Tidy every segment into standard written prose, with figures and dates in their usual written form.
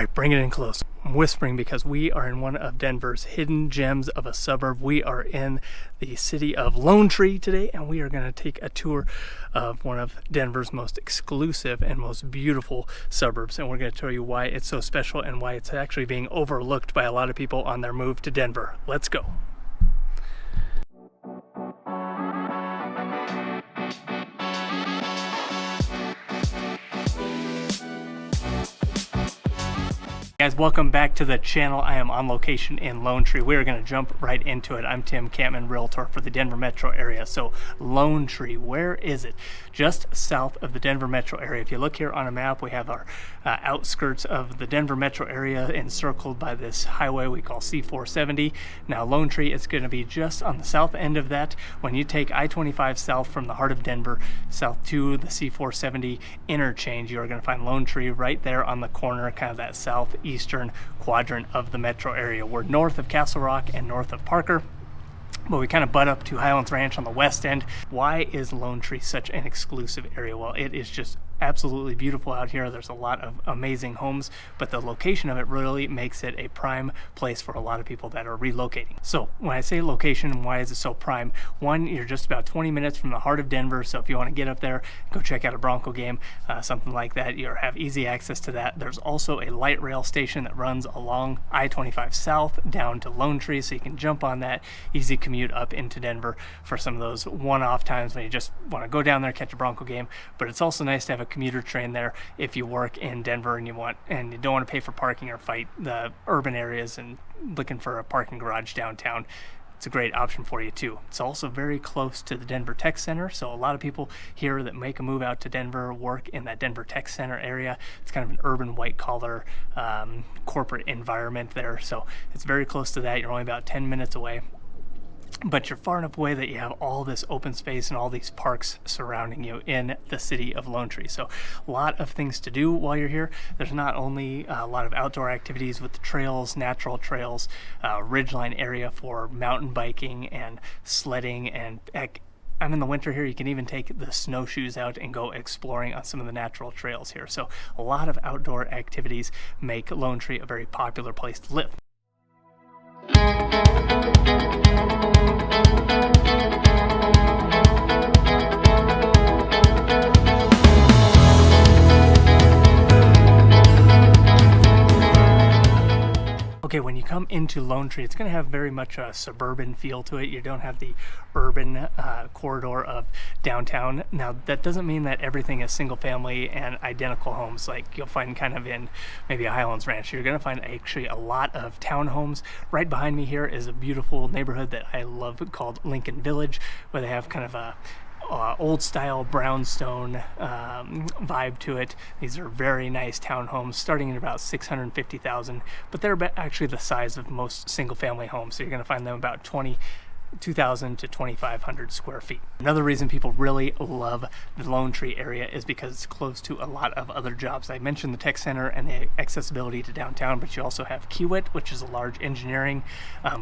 right, bring it in close. I'm whispering because we are in one of Denver's hidden gems of a suburb. We are in the city of Lone Tree today, and we are going to take a tour of one of Denver's most exclusive and most beautiful suburbs. And we're going to tell you why it's so special and why it's actually being overlooked by a lot of people on their move to Denver. Let's go. Guys, welcome back to the channel. I am on location in Lone Tree. We're going to jump right into it. I'm Tim Campman, Realtor for the Denver metro area. So Lone Tree, where is it? Just south of the Denver metro area. If you look here on a map, we have our outskirts of the Denver metro area encircled by this highway we call C470. Now Lone Tree is going to be just on the south end of that. When you take I-25 south from the heart of Denver, south to the C470 interchange, you're going to find Lone Tree right there on the corner, kind of that southeastern quadrant of the metro area. We're north of Castle Rock and north of Parker, but we kind of butt up to Highlands Ranch on the west end. Why is Lone Tree such an exclusive area? Well, it is just absolutely beautiful out here. There's a lot of amazing homes, but the location of it really makes it a prime place for a lot of people that are relocating. So when I say location, why is it so prime? One, you're just about 20 minutes from the heart of Denver, so if you want to get up there, go check out a Bronco game, something like that, you have easy access to that. There's also a light rail station that runs along I-25 south down to Lone Tree, so you can jump on that, easy commute up into Denver for some of those one-off times when you just want to go down there, catch a Bronco game. But it's also nice to have a commuter train there if you work in Denver and you don't want to pay for parking or fight the urban areas and looking for a parking garage downtown. It's a great option for you too. It's also very close to the Denver Tech Center, so a lot of people here that make a move out to Denver work in that Denver Tech Center area. It's kind of an urban white collar corporate environment there, so it's very close to that. You're only about 10 minutes away, but you're far enough away that you have all this open space and all these parks surrounding you in the city of Lone Tree. So a lot of things to do while you're here. There's not only a lot of outdoor activities with the trails, natural trails, ridgeline area for mountain biking and sledding, and I'm in the winter here, you can even take the snowshoes out and go exploring on some of the natural trails here. So a lot of outdoor activities make Lone Tree a very popular place to live. Okay, when you come into Lone Tree, it's going to have very much a suburban feel to it. You don't have the urban corridor of downtown. Now, that doesn't mean that everything is single family and identical homes like you'll find kind of in maybe a Highlands Ranch. You're going to find actually a lot of townhomes. Right behind me here is a beautiful neighborhood that I love called Lincoln Village, where they have kind of a old style brownstone vibe to it. These are very nice townhomes starting at about $650,000, but they're actually the size of most single family homes. So you're going to find them about 2,000 to 2,500 square feet. Another reason people really love the Lone Tree area is because it's close to a lot of other jobs. I mentioned the tech center and the accessibility to downtown, but you also have Kiewit, which is a large engineering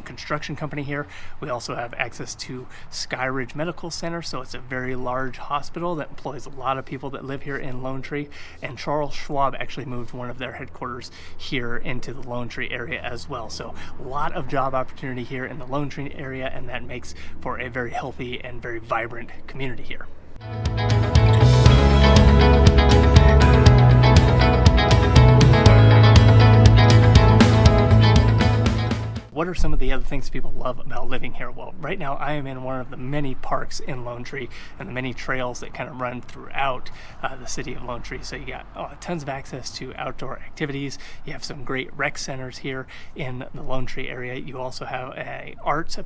construction company here. We also have access to Skyridge Medical Center, so it's a very large hospital that employs a lot of people that live here in Lone Tree. And Charles Schwab actually moved one of their headquarters here into the Lone Tree area as well. So a lot of job opportunity here in the Lone Tree area, and that makes for a very healthy and very vibrant community here. What are some of the other things people love about living here? Well, right now I am in one of the many parks in Lone Tree and the many trails that kind of run throughout the city of Lone Tree. So you got tons of access to outdoor activities. You have some great rec centers here in the Lone Tree area. You also have a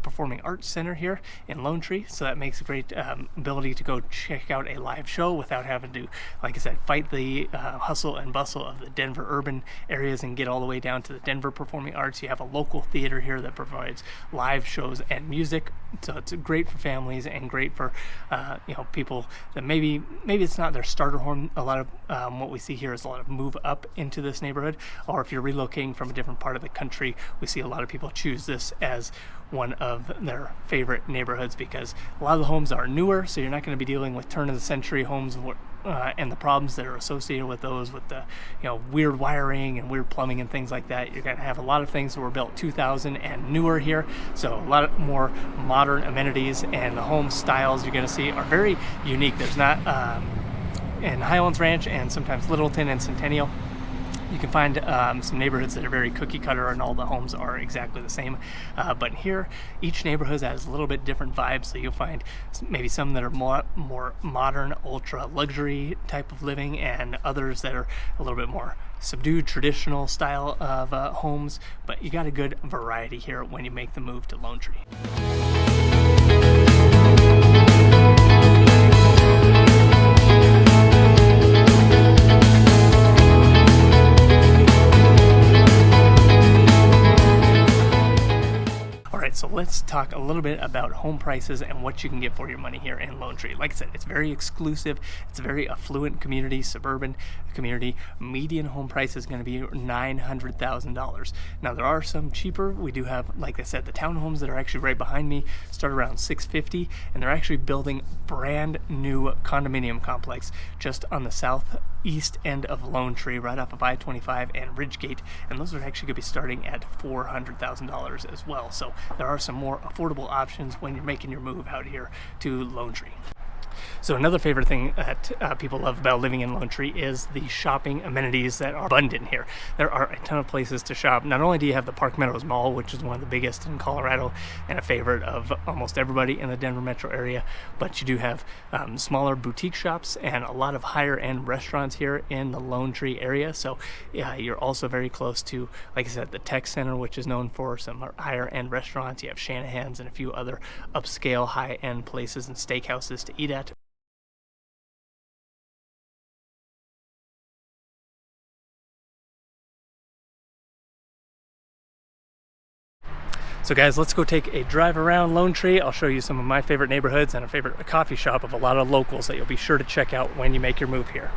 performing arts center here in Lone Tree. So that makes a great ability to go check out a live show without having to, like I said, fight the hustle and bustle of the Denver urban areas and get all the way down to the Denver Performing Arts. You have a local theater here that provides live shows and music, so it's great for families and great for people that maybe it's not their starter home. A lot of what we see here is a lot of move up into this neighborhood, or if you're relocating from a different part of the country, we see a lot of people choose this as one of their favorite neighborhoods because a lot of the homes are newer, so you're not going to be dealing with turn of the century homes and the problems that are associated with those, with the weird wiring and weird plumbing and things like that. You're going to have a lot of things that were built 2000 and newer here, so a lot more modern amenities, and the home styles you're going to see are very unique. There's not in Highlands Ranch and sometimes Littleton and Centennial, you can find some neighborhoods that are very cookie cutter and all the homes are exactly the same. But here, each neighborhood has a little bit different vibes. So you'll find maybe some that are more modern, ultra luxury type of living, and others that are a little bit more subdued, traditional style of homes. But you got a good variety here when you make the move to Lone Tree. So let's talk a little bit about home prices and what you can get for your money here in Lone Tree. Like I said, it's very exclusive. It's a very affluent community, suburban community. Median home price is going to be $900,000. Now there are some cheaper. We do have, like I said, the townhomes that are actually right behind me start around $650, and they're actually building brand new condominium complex just on the southeast end of Lone Tree, right off of I-25 and Ridgegate, and those are actually going to be starting at $400,000 as well. So there are some more affordable options when you're making your move out here to Lone Tree. So another favorite thing that people love about living in Lone Tree is the shopping amenities that are abundant here. There are a ton of places to shop. Not only do you have the Park Meadows Mall, which is one of the biggest in Colorado and a favorite of almost everybody in the Denver metro area, but you do have smaller boutique shops and a lot of higher end restaurants here in the Lone Tree area. So yeah, you're also very close to, like I said, the Tech Center, which is known for some higher end restaurants. You have Shanahan's and a few other upscale high end places and steakhouses to eat at. So guys, let's go take a drive around Lone Tree. I'll show you some of my favorite neighborhoods and a favorite coffee shop of a lot of locals that you'll be sure to check out when you make your move here.